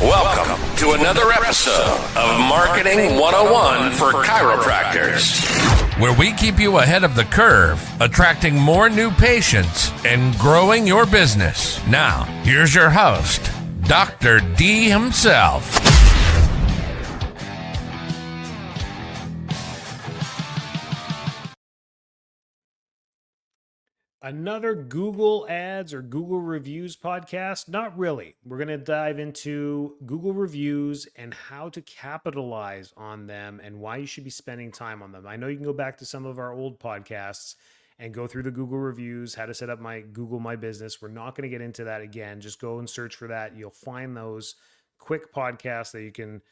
Welcome to another episode of Marketing 101 for Chiropractors, where we keep you ahead of the curve, attracting more new patients and growing your business. Now, here's your host, Dr. D himself. Another Google Ads or Google Reviews podcast? Not really. We're going to dive into Google Reviews and how to capitalize on them and why you should be spending time on them. I know you can go back to some of our old podcasts and go through the Google Reviews, how to set up my Google My Business. We're not going to get into that again. Just go and search for that. You'll find those quick podcasts that you can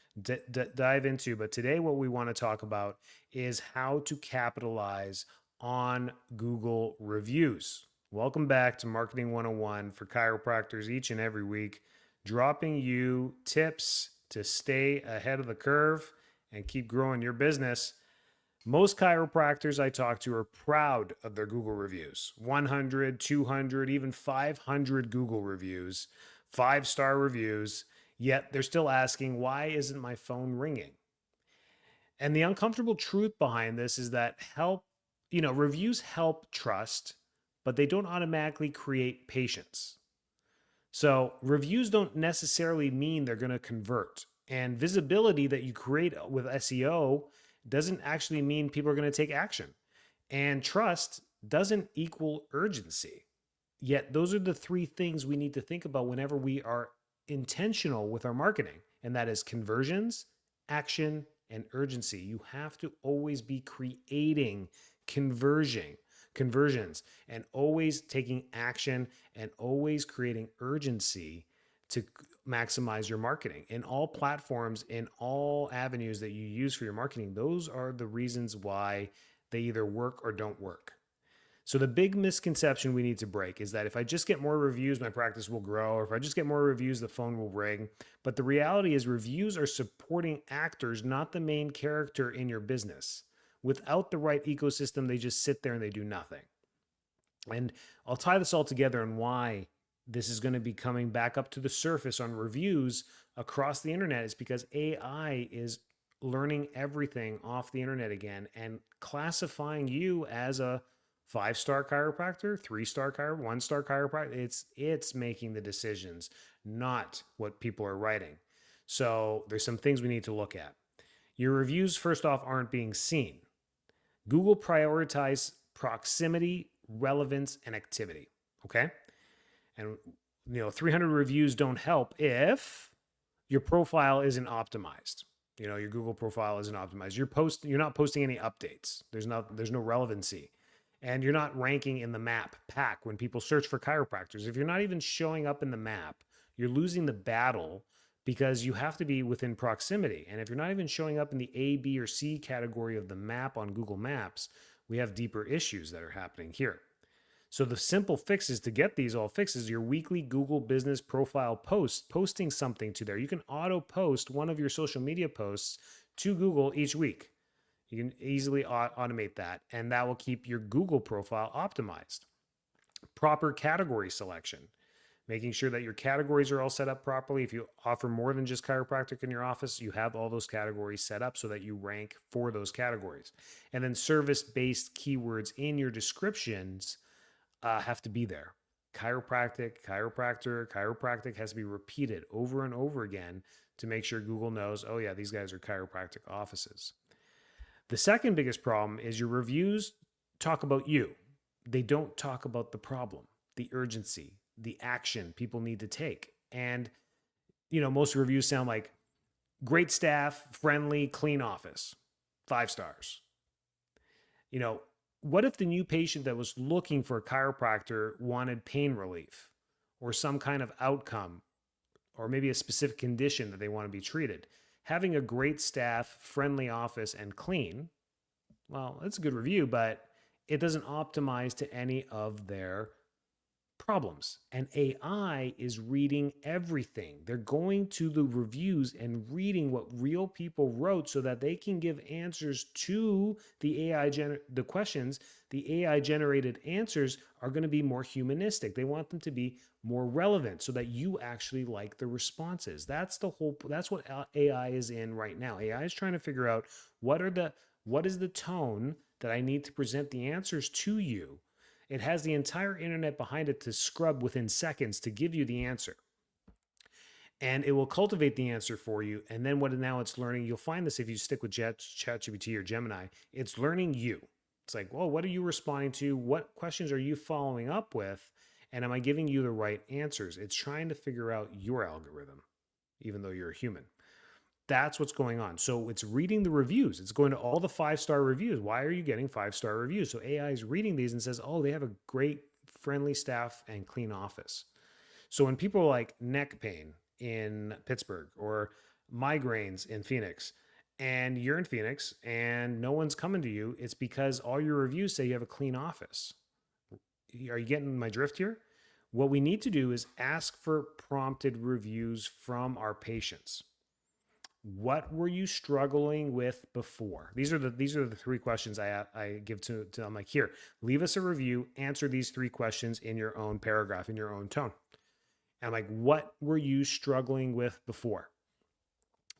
dive into. But today, what we want to talk about is how to capitalize on Google Reviews. Welcome back to Marketing 101 for Chiropractors each and every week, dropping you tips to stay ahead of the curve and keep growing your business. Most chiropractors I talk to are proud of their Google reviews. 100, 200, even 500 Google reviews, 5-star reviews, yet they're still asking, why isn't my phone ringing? And the uncomfortable truth behind this is that reviews help trust, but they don't automatically create patience. So reviews don't necessarily mean they're going to convert. And visibility that you create with SEO doesn't actually mean people are going to take action. And trust doesn't equal urgency. Yet those are the three things we need to think about whenever we are intentional with our marketing. And that is conversions, action, and urgency. You have to always be creating conversions and always taking action and always creating urgency to maximize your marketing in all platforms, in all avenues that you use for your marketing. Those are the reasons why they either work or don't work. So the big misconception we need to break is that if I just get more reviews, my practice will grow, or if I just get more reviews, the phone will ring. But the reality is reviews are supporting actors, not the main character in your business. Without the right ecosystem, they just sit there and they do nothing. And I'll tie this all together and why this is going to be coming back up to the surface on reviews across the internet is because AI is learning everything off the internet again and classifying you as a 5-star chiropractor, 3-star chiropractor, 1-star chiropractor. It's making the decisions, not what people are writing. So there's some things we need to look at. Your reviews, first off, aren't being seen. Google prioritizes proximity, relevance, and activity. Okay. And 300 reviews don't help if your profile isn't optimized. Your Google profile isn't optimized. You're not posting any updates. There's no relevancy. And you're not ranking in the map pack when people search for chiropractors. If you're not even showing up in the map, you're losing the battle because you have to be within proximity. And if you're not even showing up in the A, B, or C category of the map on Google Maps, we have deeper issues that are happening here. So the simple fixes to get these all fixes, your weekly Google business profile posting something to there. You can auto post one of your social media posts to Google each week. You can easily automate that, and that will keep your Google profile optimized. Proper category selection. Making sure that your categories are all set up properly. If you offer more than just chiropractic in your office, you have all those categories set up so that you rank for those categories. And then service-based keywords in your descriptions have to be there. Chiropractic, chiropractor, chiropractic has to be repeated over and over again to make sure Google knows, oh yeah, these guys are chiropractic offices. The second biggest problem is your reviews talk about you. They don't talk about the problem, the urgency, the action people need to take. And, most reviews sound like great staff, friendly, clean office, 5 stars. What if the new patient that was looking for a chiropractor wanted pain relief or some kind of outcome or maybe a specific condition that they want to be treated? Having a great staff, friendly office, and clean, well, that's a good review, but it doesn't optimize to any of their problems. And AI is reading everything. They're going to the reviews and reading what real people wrote so that they can give answers to the the questions. The AI generated answers are going to be more humanistic. They want them to be more relevant so that you actually like the responses. That's what AI is in right now. AI is trying to figure out what is the tone that I need to present the answers to you. It has the entire internet behind it to scrub within seconds to give you the answer. And it will cultivate the answer for you. And then now it's learning, you'll find this if you stick with ChatGPT or Gemini, it's learning you. It's like, well, what are you responding to? What questions are you following up with? And am I giving you the right answers? It's trying to figure out your algorithm, even though you're a human. That's what's going on. So it's reading the reviews. It's going to all the 5-star reviews. Why are you getting 5-star reviews? So AI is reading these and says, oh, they have a great friendly staff and clean office. So when people are like neck pain in Pittsburgh or migraines in Phoenix, and you're in Phoenix and no one's coming to you, it's because all your reviews say you have a clean office. Are you getting my drift here? What we need to do is ask for prompted reviews from our patients. What were you struggling with before? These are the 3 questions I give to I'm like, here, leave us a review, answer these 3 questions in your own paragraph, in your own tone. And I'm like, what were you struggling with before?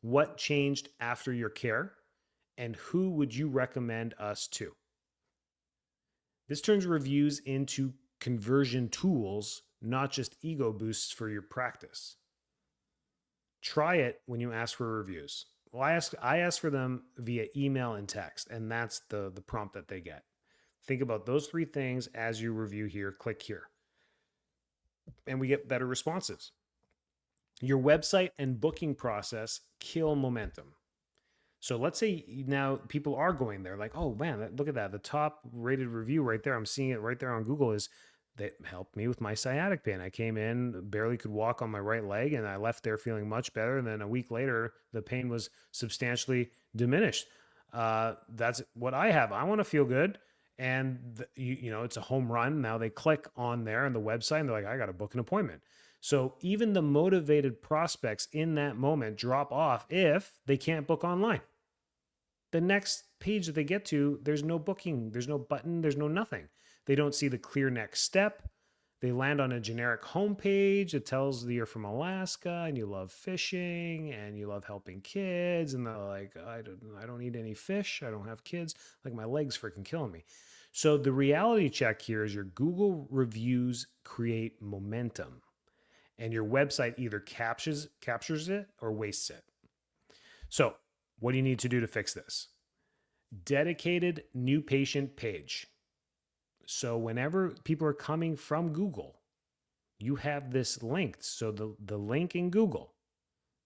What changed after your care? And who would you recommend us to? This turns reviews into conversion tools, not just ego boosts for your practice. Try it when you ask for reviews. Well, I ask for them via email and text, and that's the prompt that they get. Think about those 3 things as you review here, click here. And we get better responses. Your website and booking process kill momentum. So let's say now people are going there like, oh man, look at that. The top rated review right there. I'm seeing it right there on Google is that helped me with my sciatic pain. I came in, barely could walk on my right leg, and I left there feeling much better. And then a week later, the pain was substantially diminished. That's what I have. I want to feel good. And it's a home run. Now they click on there on the website and they're like, I got to book an appointment. So even the motivated prospects in that moment drop off if they can't book online. The next page that they get to, there's no booking, there's no button, there's no nothing. They don't see the clear next step. They land on a generic homepage that tells that you're from Alaska and you love fishing and you love helping kids. And they're like, I don't eat any fish. I don't have kids. Like, my leg's freaking killing me. So the reality check here is your Google reviews create momentum, and your website either captures it or wastes it. So what do you need to do to fix this? Dedicated new patient page. So whenever people are coming from Google, you have this linked. So the link in Google,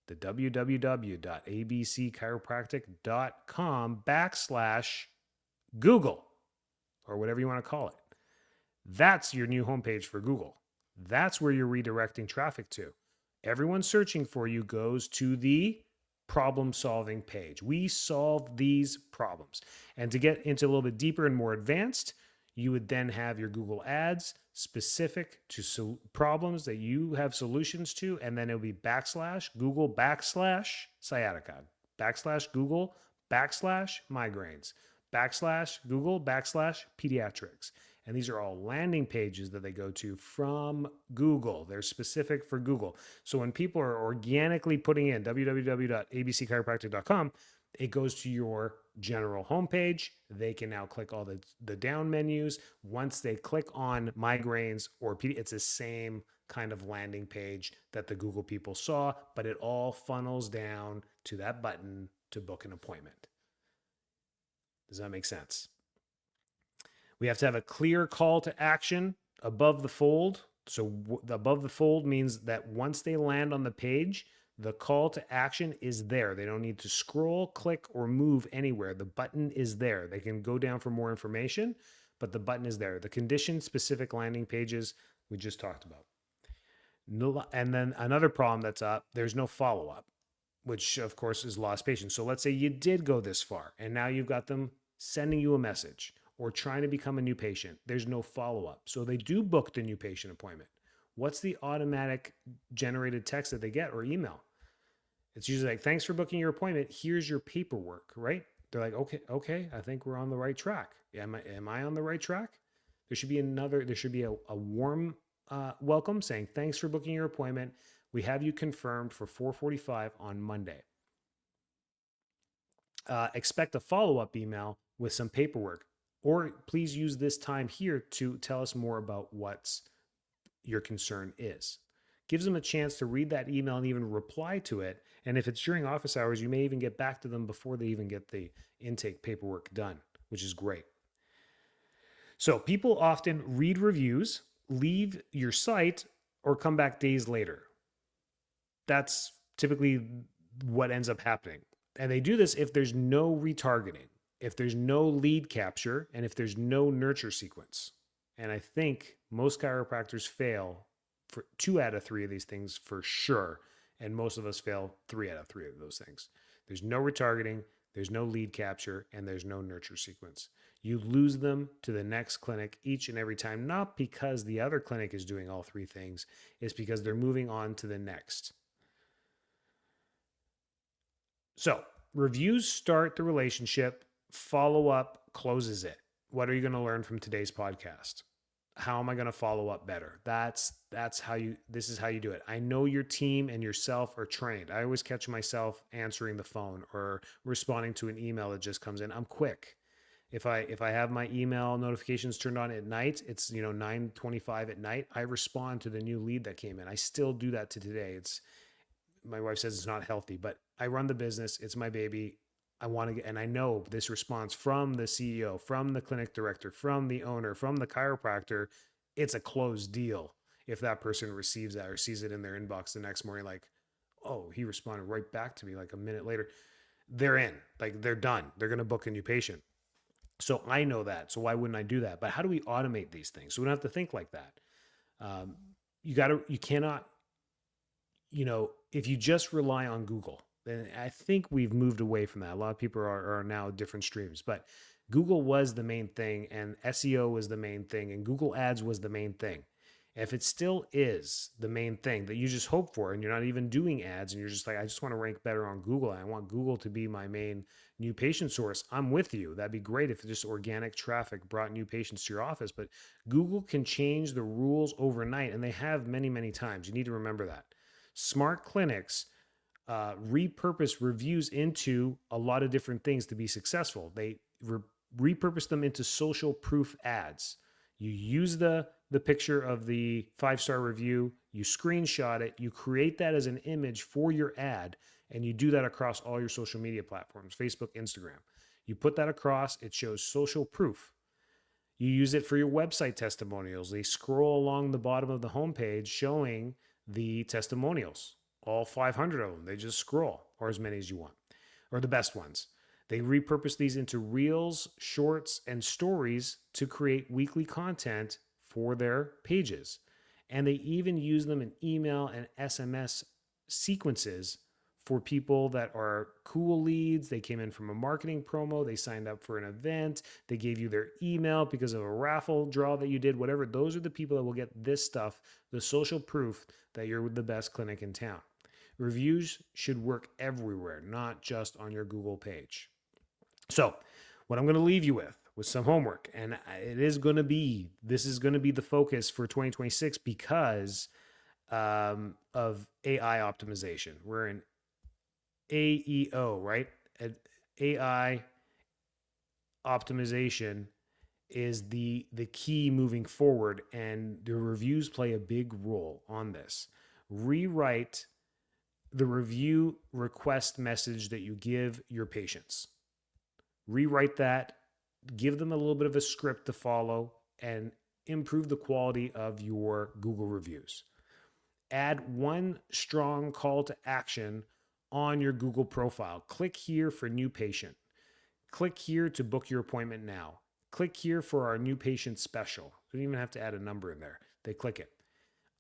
the www.abcchiropractic.com/Google, or whatever you want to call it. That's your new homepage for Google. That's where you're redirecting traffic to. Everyone searching for you goes to the problem-solving page. We solve these problems. And to get into a little bit deeper and more advanced, you would then have your Google ads specific to problems that you have solutions to, and then it'll be /Google /sciatica, /Google /migraines, /Google /pediatrics. And these are all landing pages that they go to from Google. They're specific for Google. So when people are organically putting in www.abcchiropractic.com, it goes to your general homepage. They can now click all the down menus. Once they click on migraines or it's the same kind of landing page that the Google people saw, but it all funnels down to that button to book an appointment. Does that make sense? We have to have a clear call to action above the fold. So above the fold means that once they land on the page, the call to action is there. They don't need to scroll, click, or move anywhere. The button is there. They can go down for more information, but the button is there. The condition-specific landing pages we just talked about. And then another problem that's up, there's no follow-up, which of course is lost patience. So let's say you did go this far, and now you've got them sending you a message, or trying to become a new patient, there's no follow-up. So they do book the new patient appointment. What's the automatic generated text that they get or email? It's usually like, thanks for booking your appointment. Here's your paperwork, right? They're like, okay, I think we're on the right track. Am I on the right track? There should be a warm welcome saying, thanks for booking your appointment. We have you confirmed for 4:45 on Monday. Expect a follow-up email with some paperwork, or please use this time here to tell us more about what your concern is. Gives them a chance to read that email and even reply to it. And if it's during office hours, you may even get back to them before they even get the intake paperwork done, which is great. So people often read reviews, leave your site, or come back days later. That's typically what ends up happening. And they do this if there's no retargeting, if there's no lead capture, and if there's no nurture sequence. And I think most chiropractors fail for 2 out of 3 of these things for sure. And most of us fail 3 out of 3 of those things. There's no retargeting, there's no lead capture, and there's no nurture sequence. You lose them to the next clinic each and every time, not because the other clinic is doing all 3 things, it's because they're moving on to the next. So reviews start the relationship, follow up closes it. What are you going to learn from today's podcast? How am I going to follow up better? This is how you do it. I know your team and yourself are trained. I always catch myself answering the phone or responding to an email that just comes in. I'm quick. If I have my email notifications turned on at night, it's 9:25 at night. I respond to the new lead that came in. I still do that to today. My wife says it's not healthy, but I run the business. It's my baby. I want to get, and I know this response from the CEO, from the clinic director, from the owner, from the chiropractor, it's a closed deal. If that person receives that or sees it in their inbox the next morning, like, oh, he responded right back to me like a minute later, they're in, like they're done. They're going to book a new patient. So I know that. So why wouldn't I do that? But how do we automate these things? So we don't have to think like that. You cannot, if you just rely on Google, then I think we've moved away from that. A lot of people are now different streams, but Google was the main thing and SEO was the main thing and Google Ads was the main thing. If it still is the main thing that you just hope for and you're not even doing ads and you're just like, I just want to rank better on Google and I want Google to be my main new patient source, I'm with you. That'd be great if just organic traffic brought new patients to your office, but Google can change the rules overnight and they have many, many times. You need to remember that. Smart clinics repurpose reviews into a lot of different things to be successful. They repurpose them into social proof ads. You use the picture of the 5-star review, you screenshot it, you create that as an image for your ad, and you do that across all your social media platforms, Facebook, Instagram. You put that across, it shows social proof. You use it for your website testimonials. They scroll along the bottom of the homepage showing the testimonials, all 500 of them. They just scroll, or as many as you want, or the best ones. They repurpose these into reels, shorts, and stories to create weekly content for their pages. And they even use them in email and SMS sequences for people that are cool leads. They came in from a marketing promo. They signed up for an event. They gave you their email because of a raffle draw that you did, whatever. Those are the people that will get this stuff, the social proof that you're the best clinic in town. Reviews should work everywhere, not just on your Google page. So what I'm going to leave you with some homework, and this is going to be the focus for 2026 because of AI optimization. We're in AEO, right? AI optimization is the key moving forward, and the reviews play a big role on this. Rewrite the review request message that you give your patients. Rewrite that, give them a little bit of a script to follow, and improve the quality of your Google reviews. Add one strong call to action on your Google profile. Click here for new patient. Click here to book your appointment now. Click here for our new patient special. You don't even have to add a number in there. They click it.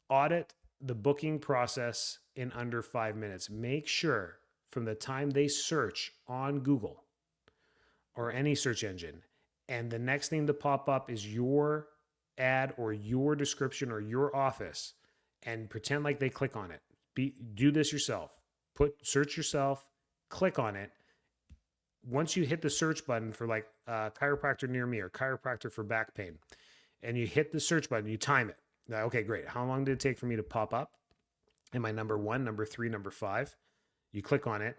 Audit the booking process in under 5 minutes. Make sure from the time they search on Google or any search engine, And the next thing to pop up is your ad or your description or your office, and pretend like they click on it. Do this yourself. Search yourself, click on it. Once you hit the search button for like chiropractor near me or chiropractor for back pain, and you hit the search button, you time it. Now, okay, great. How long did it take for me to pop up? Am I number 1, number 3, number 5? You click on it.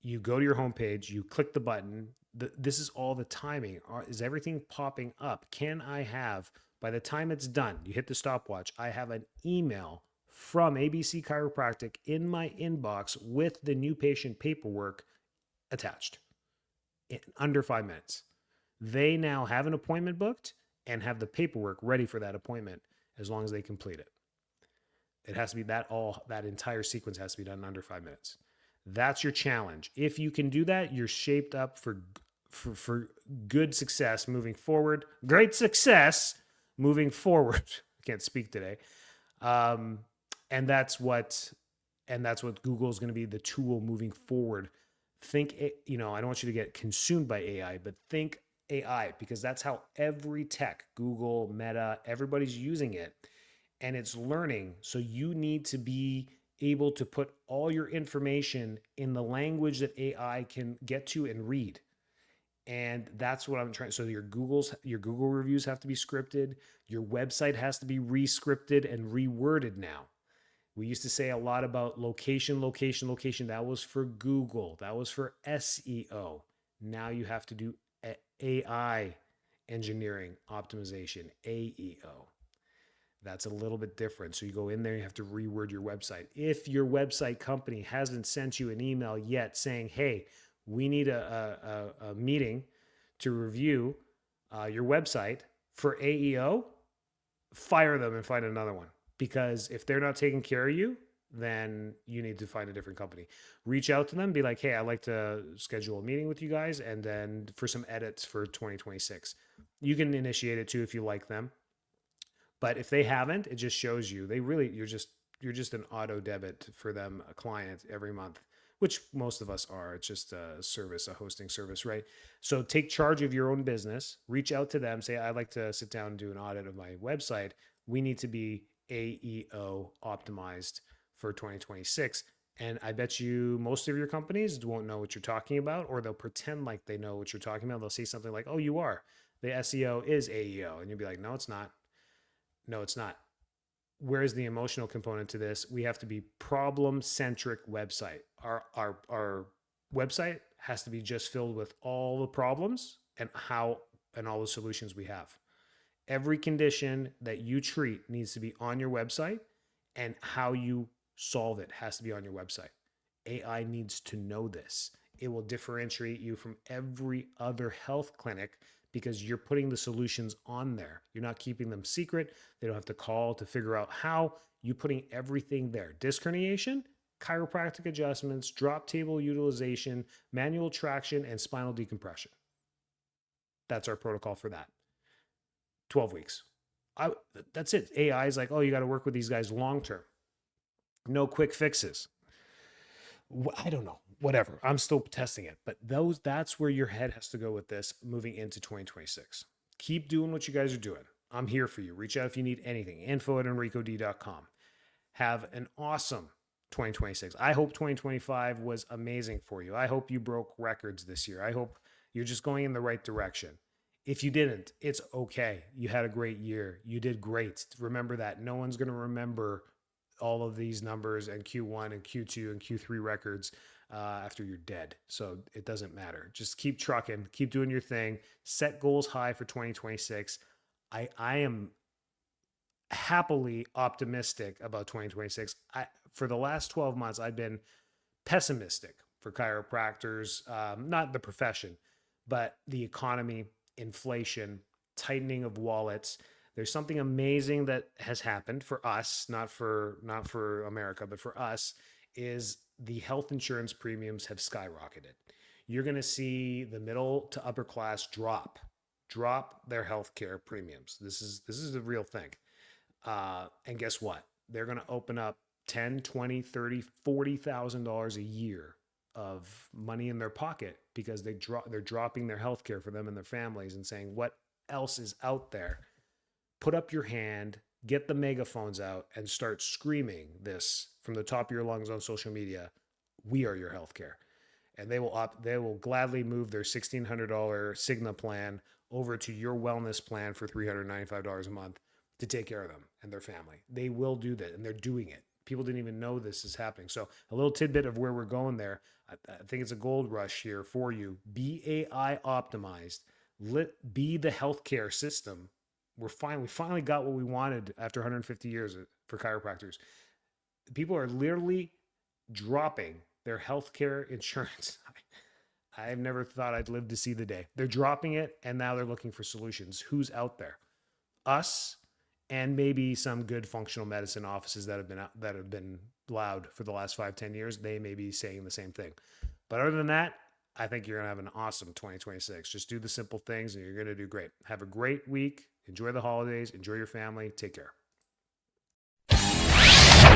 You go to your homepage. You click the button. This is all the timing. Is everything popping up? Can I have, by the time it's done, you hit the stopwatch, I have an email from ABC Chiropractic in my inbox with the new patient paperwork attached in under 5 minutes. They now have an appointment booked and have the paperwork ready for that appointment as long as they complete it. It has to be that entire sequence has to be done in under 5 minutes. That's your challenge. If you can do that, you're shaped up for good success moving forward. Great success moving forward. I can't speak today. And that's what Google is going to be the tool moving forward. Think, I don't want you to get consumed by AI, but think AI, because that's how every tech, Google, Meta, everybody's using it, and it's learning. So you need to be able to put all your information in the language that AI can get to and read. And that's what I'm trying. So your Google reviews have to be scripted. Your website has to be re-scripted and reworded now. We used to say a lot about location. That was for Google. That was for SEO. Now you have to do AI engineering optimization, AEO. That's a little bit different. So you go in there, you have to reword your website. If your website company hasn't sent you an email yet saying, hey, we need a meeting to review your website for AEO, fire them and find another one. Because if they're not taking care of you, then you need to find a different company. Reach out to them, be like, hey, I'd like to schedule a meeting with you guys and then for some edits for 2026. You can initiate it too if you like them. But if they haven't, it just shows you you're just an auto debit for them, a client every month, which most of us are. It's just a service, a hosting service, right? So take charge of your own business, reach out to them, say, I'd like to sit down and do an audit of my website. We need to be AEO optimized for 2026. And I bet you most of your companies won't know what you're talking about, or they'll pretend like they know what you're talking about. They'll say something like, oh, you are. The SEO is AEO. And you'll be like, no, it's not. No, it's not. Where's the emotional component to this? We have to be problem-centric website. Our website has to be just filled with all the problems and all the solutions we have. Every condition that you treat needs to be on your website, and how you solve it has to be on your website. AI needs to know this. It will differentiate you from every other health clinic because you're putting the solutions on there. You're not keeping them secret. They don't have to call to figure out how. You're putting everything there. Disc herniation, chiropractic adjustments, drop table utilization, manual traction, and spinal decompression. That's our protocol for that. 12 weeks. That's it. AI is like, oh, you got to work with these guys long term. No quick fixes. I don't know. Whatever. I'm still testing it. But that's where your head has to go with this moving into 2026. Keep doing what you guys are doing. I'm here for you. Reach out if you need anything. info@enricod.com. Have an awesome 2026. I hope 2025 was amazing for you. I hope you broke records this year. I hope you're just going in the right direction. If you didn't, it's okay. You had a great year. You did great. Remember that. No one's going to remember all of these numbers and Q1 and Q2 and Q3 records after you're dead. So it doesn't matter. Just keep trucking, keep doing your thing, set goals high for 2026. I am happily optimistic about 2026. For the last 12 months, I've been pessimistic for chiropractors, not the profession, but the economy, inflation, tightening of wallets. There's something amazing that has happened for us, not for America, but for us, is the health insurance premiums have skyrocketed. You're going to see the middle to upper class drop their healthcare premiums. This is the real thing. And guess what? They're going to open up $10, $20, $30, $40,000 a year money in their pocket because they're dropping their health care for them and their families and saying, what else is out there? Put up your hand, get the megaphones out, and start screaming this from the top of your lungs on social media. We are your healthcare. And they will gladly move their $1,600 Cigna plan over to your wellness plan for $395 a month to take care of them and their family. They will do that, and they're doing it. People didn't even know this is happening. So a little tidbit of where we're going there. I think it's a gold rush here for you. Be AI optimized. Be the healthcare system. We finally got what we wanted after 150 years for chiropractors. People are literally dropping their healthcare insurance. I've never thought I'd live to see the day. They're dropping it, and now they're looking for solutions. Who's out there? Us, and maybe some good functional medicine offices that have been loud for the last 5-10 years. They may be saying the same thing. But other than that, I think you're going to have an awesome 2026. Just do the simple things, and you're going to do great. Have a great week. Enjoy the holidays. Enjoy your family. Take care.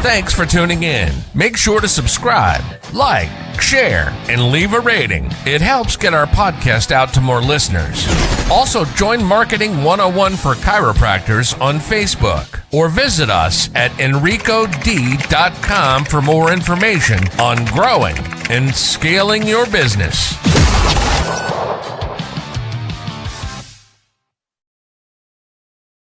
Thanks for tuning in. Make sure to subscribe, like, share, and leave a rating. It helps get our podcast out to more listeners. Also, join Marketing 101 for Chiropractors on Facebook or visit us at enricod.com for more information on growing and scaling your business.